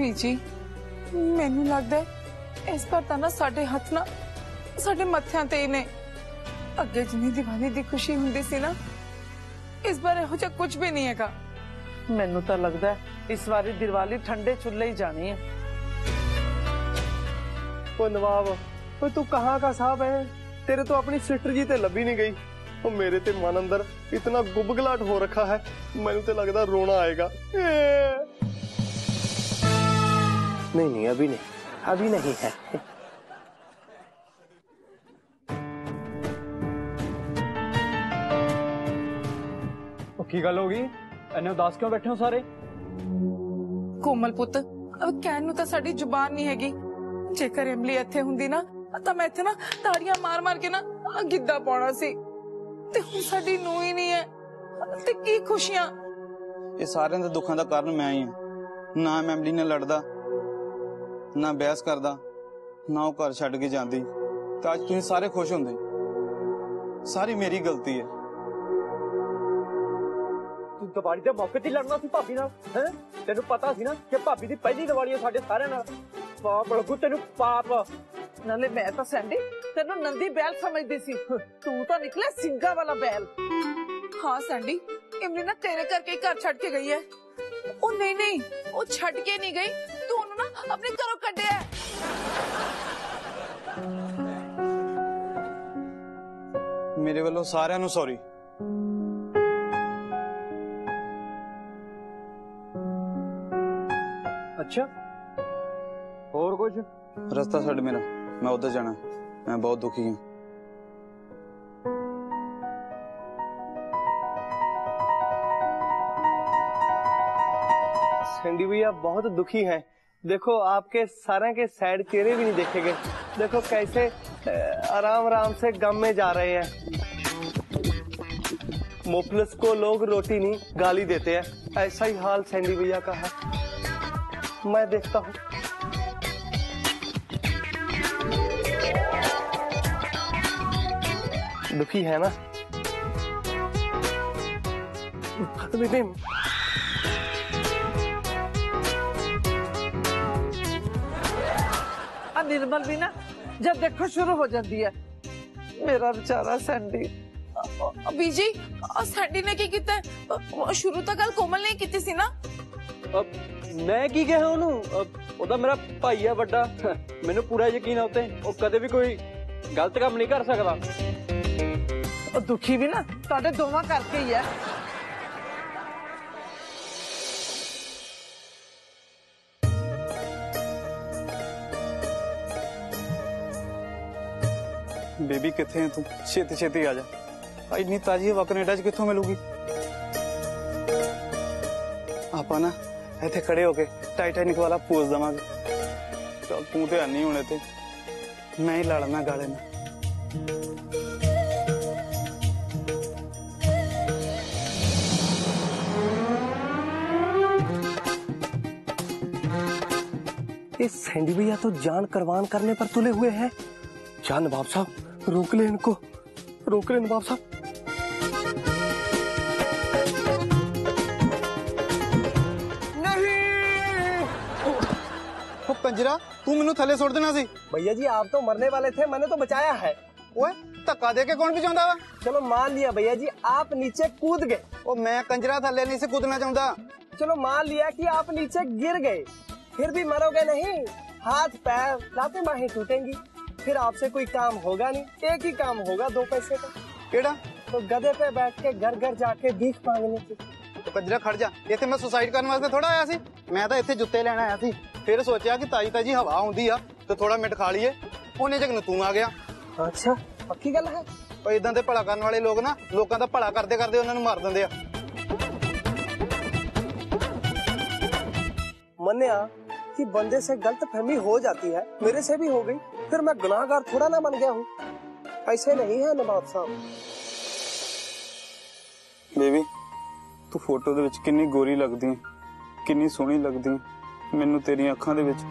बीजी मैनू लगदा है इस बार तां ना साडे हाथ ना साडे मत्थियां ते ही ने। अगे जिन्नी दिवाली दी खुशी हुंदी सी ना इस बार इहो जिहा कुछ भी नहीं हैगा। मैनू तो लगता है इस बारी दिवाली ठंडे चुल्हे ही जानी है। ओ नवाब, ओ तू कहाँ का साहब है? तेरे तो अपनी सिस्टर जी ते लभी नहीं गई। ओ मेरे ते मन अंदर इतना गुबगलाट हो रखा है, मैनू तो लगता रोना आएगा। नहीं नहीं अभी नहीं, अभी नहीं है। की गल होगी? इन्ने उदास क्यों बैठे हो सारे? कोमल पुत अब कहन नूं तां साडी जुबान नहीं हैगी। जेकर इमली इत्थे हुंदी ना तां मैं इत्थे ना ताड़ियां मार मार के ना गिद्दा पाउणा सी ते हुण साडी नूं ही नहीं है ते की खुशियां। ये सारे दे दुखां दा कारण मैं ही हां। ना मैं इमली नाल लड़दा, ना बहस करदा, ना वो घर छड्ड के जांदी तां अज तुसीं सारे खुश हुंदे। सारी मेरी गलती है। तू दिवाली के मौके ते लड़ना सी भाभी नाल, हैं? तेनू पता सी ना कि भाभी दी पहली दिवाली है साडे सारे नाल। पाप लगू तेनू पाप। नाले मैं तो सैंडी तेनू नंदी बैल समझदी सी, तू तो निकले सिंगा वाला बैल। हाँ सैंडी इमली ना तेरे करके ही घर छड्ड के गई है। ओ नहीं नहीं वो छड्ड के नहीं गई, तू उन्हें ना अपने घरों कड्ढिया है। मेरे वालों सारिਆਂ ਨੂੰ सॉरी। अच्छा और कुछ? रास्ता छड़ मेरा, मैं उधर जाना। मैं बहुत दुखी हूँ। सैंडी भैया बहुत दुखी हैं। देखो आपके सारे के सैड चेहरे भी नहीं देखे गए। देखो कैसे आराम आराम से गम में जा रहे हैं। मुफलिस को लोग रोटी नहीं गाली देते हैं, ऐसा ही हाल सैंडी भैया का है। मैं देखता हूँ। दुखी है ना? निर्मल भी ना जब देखो शुरू हो जाती है। मेरा बेचारा सैंडी। बीजी सैंडी ने की कीता है? शुरू तो गल कोमल ने की सी ना। अब मैं की कहा ओदा मेरा भाई है बड़ा, मैनू पूरा यकीन है उते ओ कदे भी कोई गलत काम नहीं कर सकता। दुखी भी ना तुहाडे दोवां करके ही है। बेबी किथे है तू? छेती छेती आ जा। इतनी ताजी हवा कनेडा च किथों मिलूगी? आपा ना इथे खड़े होके टाइटैनिक वाला पोज दवांगे। चल तू तो नहीं होने थे, मैं ही लड़ना गाले में। ये सैंडी भैया तो जान कुर्बान करने पर तुले हुए हैं। जान नवाब साहब रोक ले इनको, रोक ले नवाब साहब। कंजरा तू मेनू थले सुट देना सी। भैया जी आप तो मरने वाले थे, मैंने तो बचाया है। ओए धक्का दे के कौन बचाउंदा वा? चलो मान लिया भैया जी आप नीचे कूद गए। ओ मैं कंजरा थले नहीं से कूदना चाहता। चलो मान लिया कि आप नीचे गिर गए, फिर भी मरोगे नहीं। हाथ पैर लाते बाहें टूटेंगी, फिर आपसे कोई काम होगा नहीं। एक ही काम होगा 2 पैसे का। केड़ा? तो गधे पे बैठ के घर घर जाके भीख मांगने की। तो कंजरा खड़ जा, इथे मैं सुसाइड करने वास्ते थोड़ा आया सी। मैं तो इथे जुत्ते लेना आया सी। फिर सोचा कि ताजी ताजी हवा आउंदी आ तो थोड़ा मिंट खा लीए। ओने जग तू आ गया। अच्छा पक्की गल है? और इदां दे भला करने वाले लोग ना लोकां दा भला करदे करदे उन्हां नूं मार दिंदे आ। मन्या कि बंदे से गलत फहमी हो जाती है, मेरे से भी हो गई, फिर मैं गुनाहगार थोड़ा ना बन गया हूँ। ऐसे नहीं है नवाब साहब। बेबी तू फोटो दे विच कितनी गोरी लगदी है, कितनी सोहनी लगदी है। मैनू तेरी अखां दे विच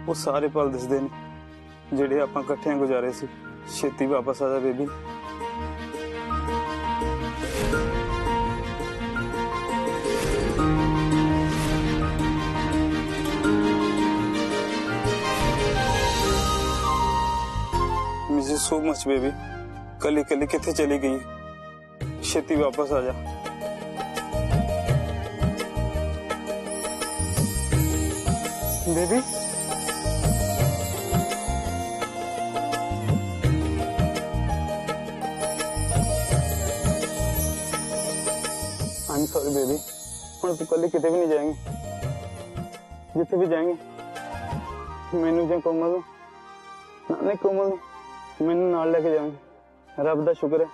वो सारे पल दिसदे ने जेड़े आपां इकट्ठे गुजारे सी। छेती वापस आ जा baby. You so much baby. कली कली किथे चली गई, छेती वापस आ जा। Baby I am sorry baby, हम तू कल किते भी नहीं जाएंगे, जिथे भी जाएंगे मैनू जे कोमल नहीं कोमल मैनू नाल लेके जाएंगे। रब दा शुक्र है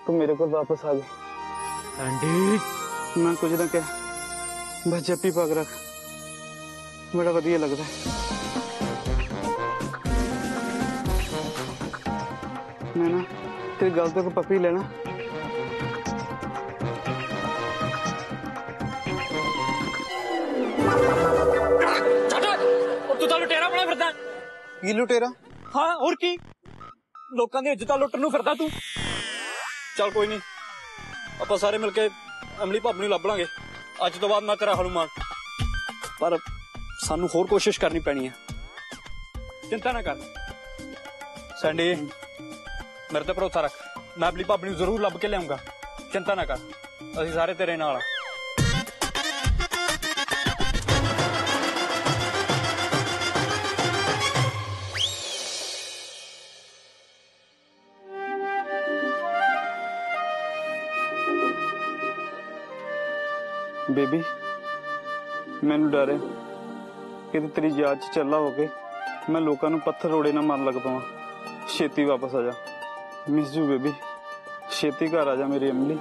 तू मेरे को वापस आ गई। आंटी मैं कुछ ना कह, बस जप्पी पग रख, बड़ा वधिया लगता है। मैं ना तेरी गल तो पप्पी लेना। तू तो लुटेरा बना फिरदा। की लुटेरा? हाँ और की, लोकां दी इज्जत लुटन नूं फिरदा तू। चल कोई नहीं, ਆਪਾਂ ਸਾਰੇ ਮਿਲ ਕੇ ਅਮਲੀ ਭਾਬੀ ਨੂੰ ਲੱਭ ਲਾਂਗੇ। ਅੱਜ ਤੋਂ ਬਾਅਦ ਮੈਂ ਤੇਰਾ ਹਨੂਮਾਨ, ਪਰ ਸਾਨੂੰ ਹੋਰ ਕੋਸ਼ਿਸ਼ ਕਰਨੀ ਪੈਣੀ ਹੈ। ਚਿੰਤਾ ਨਾ ਕਰ ਸੈਂਡੀ, ਮੇਰੇ ਤੇ ਭਰੋਸਾ ਰੱਖ, ਮੈਂ ਅਮਲੀ ਭਾਬੀ ਨੂੰ ਜ਼ਰੂਰ ਲੱਭ ਕੇ ਲਿਆਉਂਗਾ। ਚਿੰਤਾ ਨਾ ਕਰ, ਅਸੀਂ ਸਾਰੇ ਤੇਰੇ ਨਾਲ ਆ। बेबी मैनू डर है कि तेरी याद च चला हो के मैं लोगों को पत्थर रोड़े ना मार लग पावा। छेती वापस आ जा, मिस यू बेबी, छेती घर आ जा मेरी अमली।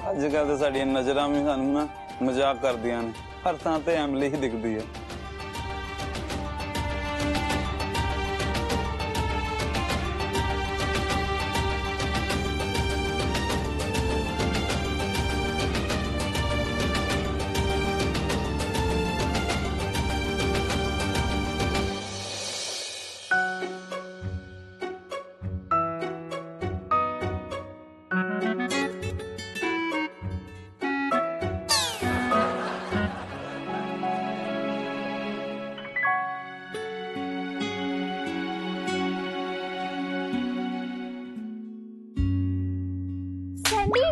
अजकल तो साडियां नजरां भी सानू ना मजाक करदियां ने, हर थां ते एमली ही दिखदी है। Sandy,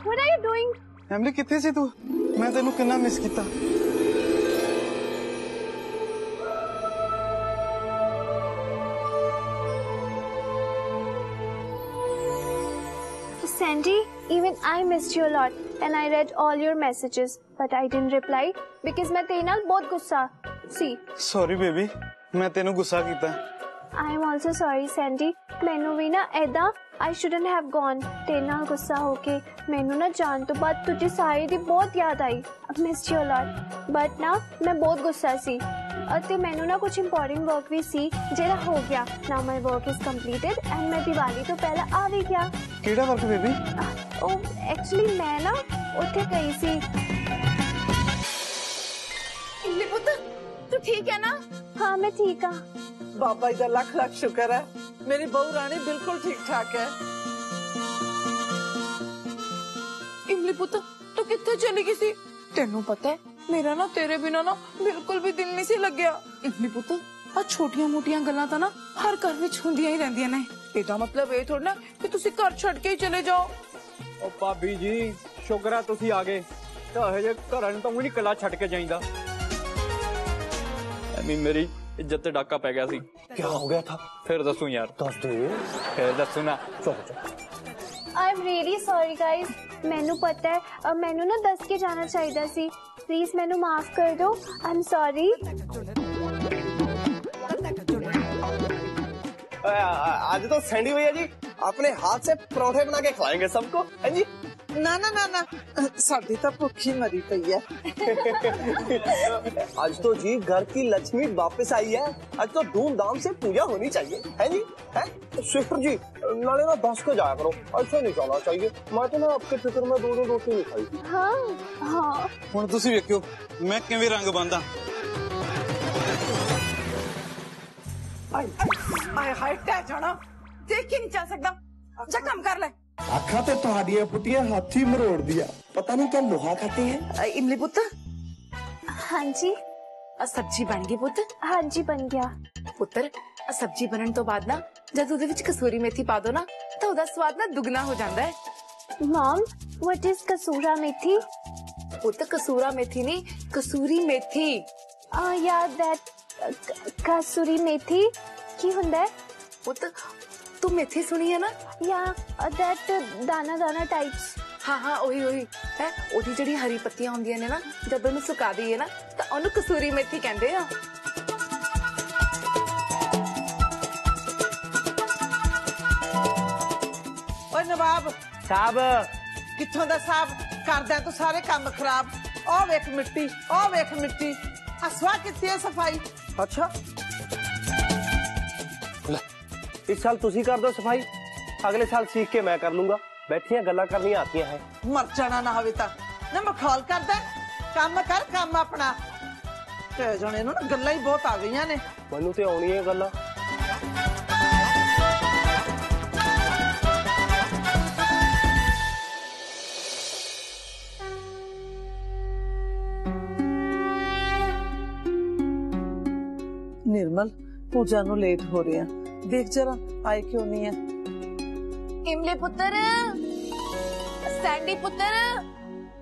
what are you doing? Emily किथे सी तू? मैं तेनू कितना मिस किया। Sandy, even I missed you a lot and I read all your messages, but I didn't reply because मैं तेरे नाल बहुत गुस्सा सी। सॉरी बेबी, मैं तेनू गुस्सा किया। I am also sorry, Sandy. मैनू भी ना ऐदा I shouldn't have gone. तेरे नाल गुस्सा होके मैनू ना जान तो बाद तुझे सारी दी बहुत याद आई। I missed you a lot, but ना मैं बहुत गुस्सा सी। ਅਤੇ ਮੈਨੂੰ ਨਾ ਕੁਝ ਇੰਪੋਰਟੈਂਟ ਵਰਕ ਵੀ ਸੀ ਜਿਹੜਾ ਹੋ ਗਿਆ। Now my work is completed and ਮੈਂ ਦੀਵਾਲੀ ਤੋਂ ਪਹਿਲਾਂ ਆ ਵੀ ਗਿਆ। ਕਿਹੜਾ ਵਰਕ ਬੇਬੀ? ਉਹ ਐਕਚੁਅਲੀ ਮੈਂ ਨਾ ਉੱਥੇ ਗਈ ਸੀ। इमली पुत्र, तू ठीक है ना? हाँ मैं ठीक हाँ। बाबा जी का लख लख शुक्र है, मेरी बहू रानी बिल्कुल ठीक ठाक है। इमली पुत्र, तू किथे चली गई सी? तेनू पता है मेरा ना तेरे बिना ना बिल्कुल भी दिल नहीं सी लग्या। इमली पुत्र, आ छोटियां मोटियां गल्लां तां ना हर घर विच हुंदियां ही रहिंदियां ने। ਇਹਦਾ मतलब ਇਹ ਥੋੜਾ ਨਾ ਕਿ ਤੁਸੀਂ ਘਰ ਛੱਡ ਕੇ ਹੀ ਚਲੇ ਜਾਓ। ਉਹ ਭਾਬੀ ਜੀ ਸ਼ੁਕਰ ਹੈ ਤੁਸੀਂ ਆ ਗਏ, ਤਾਂ ਇਹ ਜੇ ਘਰਾਂ ਨੂੰ ਤਾਂ ਵੀ ਨਹੀਂ ਕੱਲਾ ਛੱਡ ਕੇ ਜਾਈਂਦਾ। ਐਵੇਂ ਮੇਰੀ ਇੱਜ਼ਤ ਤੇ ਡਾਕਾ ਪੈ ਗਿਆ ਸੀ। क्या हो गया था? ਫਿਰ ਦੱਸੂ ਯਾਰ, दस दे। ਫਿਰ ਦੱਸੂ ਨਾ। I am really sorry guys, मैनू पता है मैनू ना दस के जाना चाहिए सी। प्लीज मैनू माफ कर दो, आई एम सॉरी। आज तो सैंडी भैया जी अपने हाथ से परोठे बना के खिलाएंगे सबको, है जी? ना ना ना ना साडी तो भुखी मरी पई है। आज तो जी घर की लक्ष्मी वापस आई है। आज तो धूमधाम से पूजा होनी चाहिए, है जी? है शिखर जी, नाले ना 10 के जाया करो, ऐसा नहीं जाना चाहिए। मैं तो ना आपके फिक्र में 2-2 रोटी नहीं खाई। हाँ हाँ ਹੁਣ ਤੁਸੀਂ ਵੇਖਿਓ ਮੈਂ ਕਿਵੇਂ ਰੰਗ ਬੰਦਾ। ਆਏ ਹਾਏ ਟਹਿ ਜਾਣਾ ਦੇਖ ਕੇ ਨਹੀਂ ਚੱਲ ਸਕਦਾ ਜਾ ਕੰਮ ਕਰ ਲੈ आखा तो तुम्हारिया पुटिया हाथी मरोड़ दिया, पता नहीं क्या लोहा खाते हैं। ਇਮਲੀ ਪੁੱਤ हाँ जी ਸਬਜ਼ੀ ਬਣ ਗਈ ਪੁੱਤ हाँ जी बन गया। ਪੁੱਤਰ ਸਬਜ਼ੀ ਬਣਨ ਤੋਂ ਬਾਅਦ ਨਾ ਜਦ ਉਹਦੇ ਵਿੱਚ ਕਸੂਰੀ ਮੇਥੀ ਪਾ ਦੋ ਨਾ ਤਾਂ ਉਹਦਾ ਸਵਾਦ ਨਾ ਦੁੱਗਣਾ ਹੋ ਜਾਂਦਾ ਹੈ मॉम व्हाट इज कसूरा मेथी? ਪੁੱਤ ਕਸੂਰਾ ਮੇਥੀ ਨਹੀਂ ਕਸੂਰੀ ਮੇਥੀ या दैट कसूरी मेथी की हुंदा है? ਪੁੱਤ ਤੂੰ ਮੇਥੀ ਸੁਣੀ ਹੈ ਨਾ या दैट दाना दाना टाइप्स? ਹਾਂ ਹਾਂ ਉਹੀ ਉਹੀ ਹੈ ਉਹਦੀ ਜਿਹੜੀ ਹਰੀ ਪੱਤੀਆਂ ਹੁੰਦੀਆਂ ਨੇ ਨਾ ਜਦ ਉਹਨੂੰ ਸੁਕਾ ਦਈਏ ਨਾ ਤਾਂ ਉਹਨੂੰ ਕਸੂਰੀ ਮੇਥੀ ਕਹਿੰਦੇ ਆ ओए नवाब साहब कित्थों दा साहब करदा तू सारे काम खराब। ओ वेख मिट्टी हसवा कित्ती है सफाई। अच्छा ले, इस साल तुसी कर दो सफाई, अगले साल सीख के मैं कर लूंगा। बैठिया गल्ला करनी आती है। मर जाना ना होवे तां ना मखौल करदा काम कर काम अपना ते जणे नु ना गल्ला ही बहुत आ गईयां ने। मैनू ते आउणी है गल्ला। निर्मल पूजा नु लेट हो रही है, देख जरा आए क्यों नहीं है। इमली पुत्र सैंडी पुत्र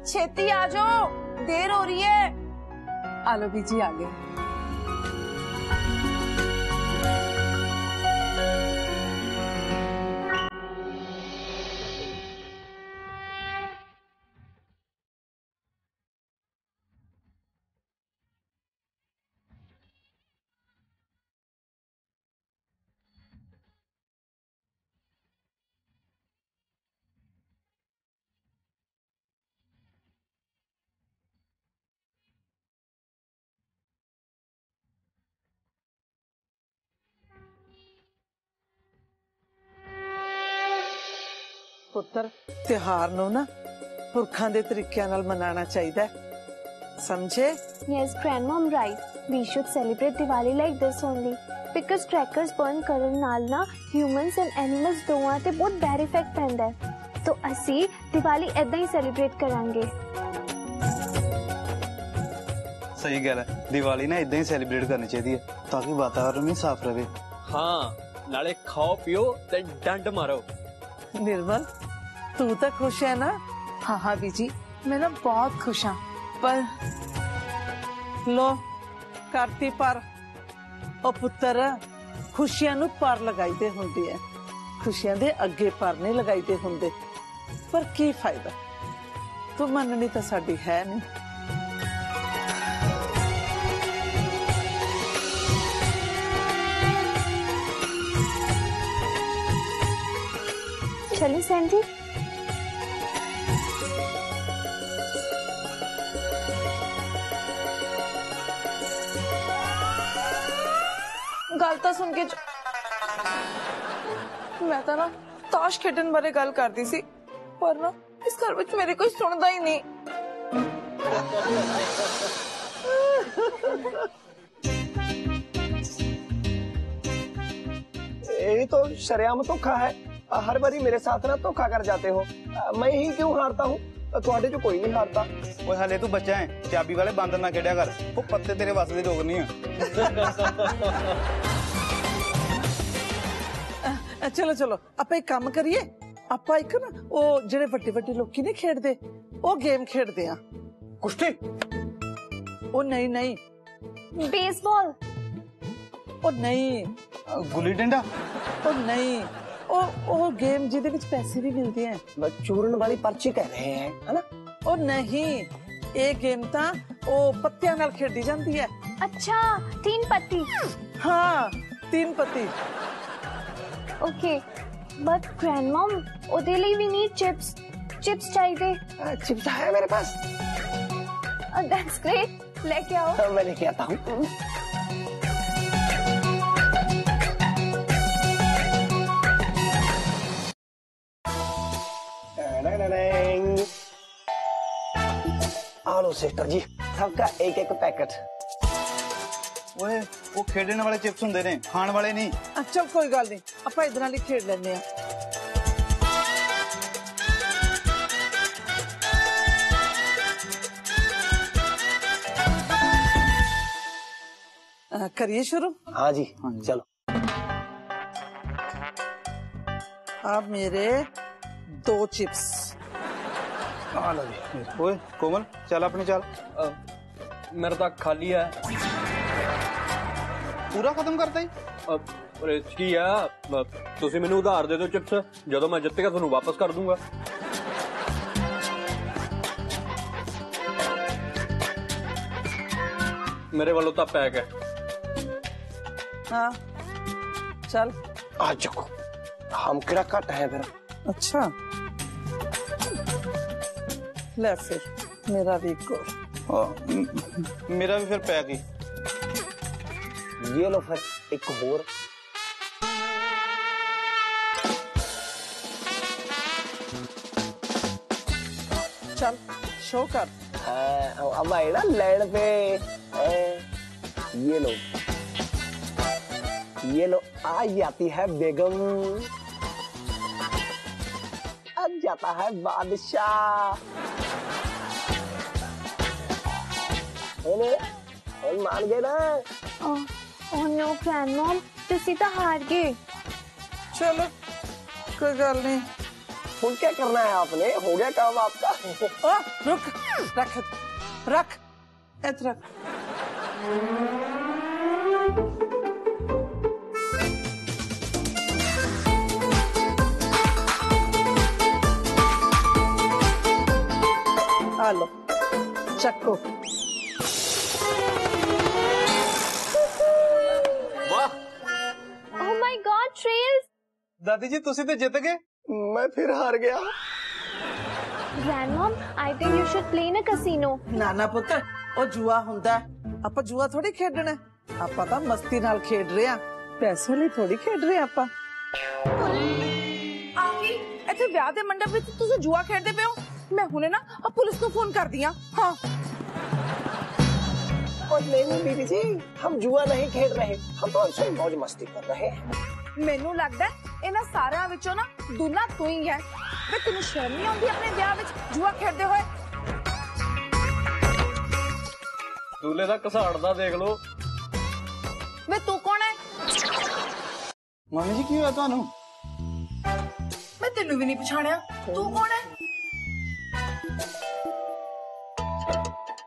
छेती आ जाओ देर हो रही है आलो बीजी आ गए पुत्र त्योहार नु ना पुरखां दे तरीकियां नाल मनाना चाहिदा है, समझे? Yes, grandmom right. We should celebrate Diwali like this only. Because crackers burn ਕਰਨ ਨਾਲ ਨਾ humans and animals ਦੋਵਾਂ ਤੇ ਬਹੁਤ bad effect ਪੈਂਦਾ ਹੈ। तो ਅਸੀਂ ਦੀਵਾਲੀ ਏਦਾਂ ਹੀ celebrate ਕਰਾਂਗੇ। ਸਹੀ ਗੱਲ ਹੈ, ਦੀਵਾਲੀ ਨਾ ਇਦਾਂ ਹੀ ਸੈਲੀਬ੍ਰੇਟ ਕਰਨੀ ਚਾਹੀਦੀ ਹੈ ਤਾਂ ਕਿ ਵਾਤਾਵਰਨ ਵੀ ਸਾਫ਼ ਰਹੇ। ਹਾਂ ਨਾਲੇ ਖਾਓ ਪੀਓ ਤੇ ਡੰਡ ਮਾਰੋ। निर्मल तू तो खुश है ना? हाँ हाँ बीजी मैं ना बहुत खुश हाँ पर लो करती पर ओ पुत्र खुशियां नु पर लगाईदे हुंदी है, खुशियां दे अगे पर नहीं लगाईदे हुंदे। पर की फायदा, तू मननी तो साडी है नहीं। चलिए सैंडी। गल तो सुन के मैं तो ना ताश खेडन बारे गल करती सी पर ना इस घर विच मेरे कोई सुनदा ही नहीं। यही तो शरेआम धोखा है। हर बारी मेरे साथ ना धोखा कर जाते हो। मैं ही क्यों हारता हूँ? ਤੁਹਾਡੇ ਚੋਂ ਕੋਈ ਨਹੀਂ ਹਾਰਦਾ। ਓਏ ਹਲੇ ਤੂੰ ਬੱਚਾ ਹੈ, ਚਾਬੀ ਵਾਲੇ ਬਾਂਦਰ ਨਾ ਖੇਡਿਆ ਕਰ, ਉਹ ਪੱਤੇ ਤੇਰੇ ਵੱਸ ਦੇ ਲੋਕ ਨਹੀਂ ਆ। चलो चलो आप एक काम करिए, आप एक ना वो जेडे ਵੱਡੇ ਵੱਡੇ ਲੋਕੀ ਨੇ ਖੇਡਦੇ ਉਹ ਗੇਮ ਖੇਡਦੇ ਆ। ਕੁਸ਼ਤੀ? ਉਹ ਨਹੀਂ बेसबॉल? ਉਹ ਨਹੀਂ ਗੁੱਲੀ ਡੰਡਾ? ਉਹ ਨਹੀਂ ਉਹ गेम जिदे विच पैसे भी मिलते हैं। चूरन वाली पर्ची कह रहे हैं, है ना? ਉਹ नहीं ये गेम ता वो पत्तियां नाल खेडी जाती है। अच्छा 3 पत्ती। हाँ 3 पत्ती। ओके बट ग्रैंडमॉम ओदे लिए वी नीड चिप्स। चिप्स चाहिए। चिप्स है मेरे पास। दैट्स ग्रेट, लेके आओ। मैं लेके आता हूँ। आलो सिस्टर जी, सबका एक एक पैकेट। ਓਏ ਉਹ ਖੇਡਣ ਵਾਲੇ ਚਿਪਸ ਹੁੰਦੇ ਨੇ, ਖਾਣ ਵਾਲੇ ਨਹੀਂ। ਚਲ ਕੋਈ ਗੱਲ ਨਹੀਂ, ਆਪਾਂ ਇਹਦੇ ਨਾਲ ਹੀ ਖੇਡ ਲੈਂਦੇ ਆ। करिए शुरू। हाँ जी, चलो। अब मेरे 2 चिप्स। ਓਏ ਕੋਮਲ ਚੱਲ ਆਪਣੀ ਚੱਲ। मेरा तो खाली है। ਪੂਰਾ ਖਤਮ ਕਰਤਾ ਹੀ। ਅਰੇ ਕੀ ਆ, ਤੁਸੀਂ ਮੈਨੂੰ ਉਧਾਰ ਦੇ ਦਿਓ ਚਿਪਸ, ਜਦੋਂ ਮੈਂ ਜਿੱਤੇਗਾ ਤੁਹਾਨੂੰ ਵਾਪਸ ਕਰ ਦੂੰਗਾ। ਮੇਰੇ ਵੱਲੋਂ ਤਾਂ ਪੈਕ ਹੈ। हाँ चल। आज जाओ, हम किड़ा कट है फिर। अच्छा ले फिर मेरा भी एक और। ਮੇਰਾ ਵੀ ਫਿਰ ਪੈਕ ਹੀ। ये लो फिर एक और। चल शो कर। अब आए ना लैंड पे। ये लो, ये लो। आज जाती है बेगम, आज जाता है बादशाह। मान गए ना। ओह नो ग्रैंडमॉम, तुसी तो हार गए। चलो कोई गल नहीं। ਹੁਣ क्या करना है आपने, हो गया काम आपका। ओ रुक, रख रख इधर रख। आ लो चक्को। वाह ओह माय गॉड ट्रेल्स। ਦਾਦੀ ਜੀ ਤੁਸੀਂ ਤੇ ਜਿੱਤ ਗਏ। मैं फिर हार गया। Grandmom, I think you should play in a casino. ना ना पुत्र, ਉਹ ਜੂਆ ਹੁੰਦਾ। ਆਪਾਂ ਜੂਆ ਥੋੜੀ ਖੇਡਣਾ, ਆਪਾਂ ਤਾਂ ਮਸਤੀ ਨਾਲ ਖੇਡ ਰਹੇ ਆ, ਪੈਸੇ ਲਈ ਥੋੜੀ ਖੇਡ ਰਹੇ ਆਪਾਂ। ਆਗੀ ਇੱਥੇ ਵਿਆਹ ਦੇ ਮੰਡਪ ਵਿੱਚ ਤੁਸੀਂ ਜੂਆ ਖੇਡਦੇ ਪਏ ਹੋ। ਮੈਂ ਹੁਣੇ ਨਾ ਪੁਲਿਸ ਨੂੰ ਫੋਨ ਕਰਦੀ ਆ। ਹਾਂ और नहीं दीदी जी, हम जुआ नहीं खेल रहे, हम तो ऐसे मौज मस्ती कर रहे हैं। ਮੈਨੂੰ ਲੱਗਦਾ ਇਹਨਾਂ ਸਾਰਿਆਂ ਵਿੱਚੋਂ ਨਾ ਦੁੱਲਾ ਤੂੰ ਹੀ ਹੈ। ਵੇ ਤੈਨੂੰ ਸ਼ਰਮ ਨਹੀਂ ਆਉਂਦੀ ਆਪਣੇ ਵਿਆਹ ਵਿੱਚ ਜੂਆ ਖੇਡਦੇ ਹੋਏ? ਦੂਲੇ ਦਾ ਘਸਾੜ ਦਾ ਦੇਖ ਲਓ। ਵੇ ਤੂੰ ਕੌਣ ਹੈ? ਮੰਮੀ ਜੀ ਕੀ ਹੋਇਆ ਤੁਹਾਨੂੰ? ਮੈਂ ਤੈਨੂੰ ਵੀ ਨਹੀਂ ਪਛਾਣਿਆ, ਤੂੰ ਕੌਣ ਹੈ?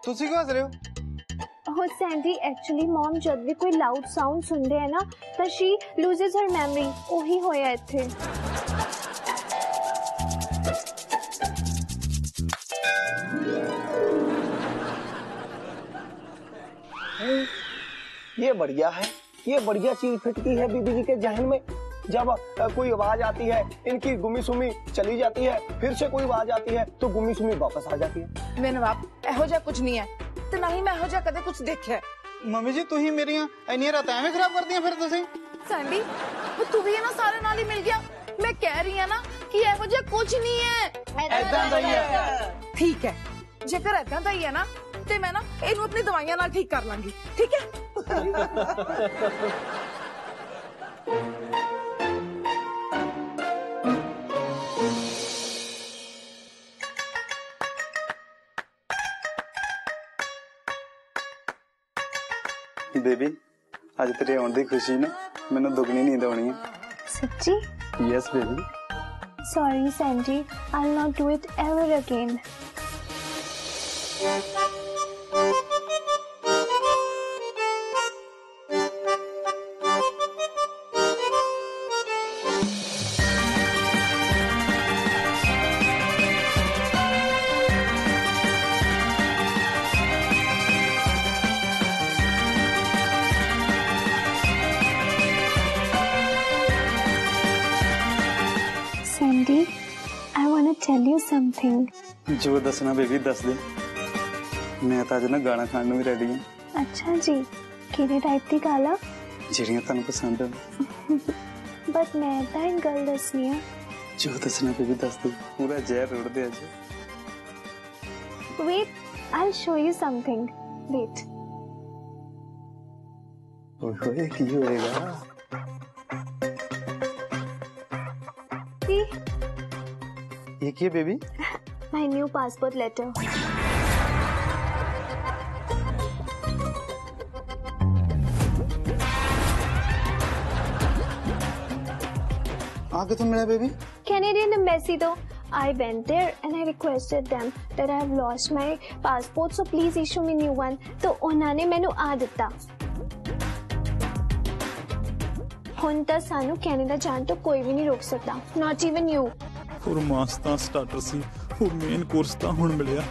ਤੁਸੀਂ ਕਿਉਂ ਹੱਸ ਰਹੇ ਹੋ? Oh Sandy, actually mom जब भी कोई loud sound सुनते हैं ना तो she loses her memory। वही होया इत्थे। ये बढ़िया है, ये बढ़िया चीज फिटती है बीबी जी के जहन में। जब कोई आवाज आती है, इनकी गुमी सुमी चली जाती है, फिर से कोई आवाज आती है तो गुमी सुमी वापस आ जाती है। ਮੇਰੇ ਬਾਪ ਇਹੋ ਜਿਹਾ ਕੁਝ ਨਹੀਂ ਹੈ ਤੇ ਨਾ ਹੀ ਮੈਂ ਇਹੋ ਜਿਹਾ ਕਦੇ ਕੁਝ ਦੇਖਿਆ। ਮੰਮੀ ਜੀ ਤੁਸੀਂ ਮੇਰੀਆਂ ਇੰਨੀਆਂ ਰਾਤਾਂ ਐਵੇਂ ਖਰਾਬ ਕਰਦੀਆਂ ਫਿਰ ਤੁਸੀਂ। ਸੈਂਡੀ ਉਹ ਤੂੰ ਵੀ ਇਹਨਾਂ ਸਾਰੇ ਨਾਲ ਹੀ ਮਿਲ ਗਿਆ। ਮੈਂ ਕਹਿ ਰਹੀ ਹਾਂ ਨਾ ਕਿ ਇਹੋ ਜਿਹਾ ਕੁਝ ਨਹੀਂ ਹੈ। ਐਦਾਂ ਦਾ ਹੀ ਹੈ। ਠੀਕ ਹੈ, ਜੇਕਰ ਐਦਾਂ ਦਾ ਹੀ ਹੈ ਨਾ ਤੇ ਮੈਂ ਨਾ ਇਹਨੂੰ ਆਪਣੀ ਦਵਾਈਆਂ ਨਾਲ ਠੀਕ ਕਰ ਲਾਂਗੀ। ਠੀਕ ਹੈ। ਬੇਬੀ ਅੱਜ ਤੇਰੇ ਆਉਣ ਦੀ ਖੁਸ਼ੀ ਨੇ ਮੈਨੂੰ ਦੁੱਗਣੀ ਨੀਂਦ ਆਉਣੀ ਹੈ। सच्ची? Yes baby. Sorry Sandy, I'll not do it ever again। Sandy, I want to tell you something. जो दसना बेबी दस दे। मैं तो अज ना गाना खाने भी रेडी हूँ। अच्छा जी, किहड़े टाइप दी गाला? ਜਿਹੜੀਆਂ ਤੁਹਾਨੂੰ ਪਸੰਦ ਹੋਣ। बट मैं तो एक गल दसनी है। जो दसना बेबी दस दे, पूरा जहर रोड़ दे आज। Wait, I'll show you something. Wait. ओए की होएगा? See? ये क्या baby? My new passport letter. आगे तो मिला baby? Canadian embassy though. I went there and I requested them that I have lost my passport, so please issue me new one. तो उन्होंने मैनू आ दिता। हुन तक सानू कनाडा जान तो कोई भी नहीं रोक सकता, not even you. और मास ਤਾਂ ਸਟਾਰਟਰ ਸੀ ਉਹ ਮੇਨ ਕੋਰਸ ਤਾਂ ਹੁਣ ਮਿਲਿਆ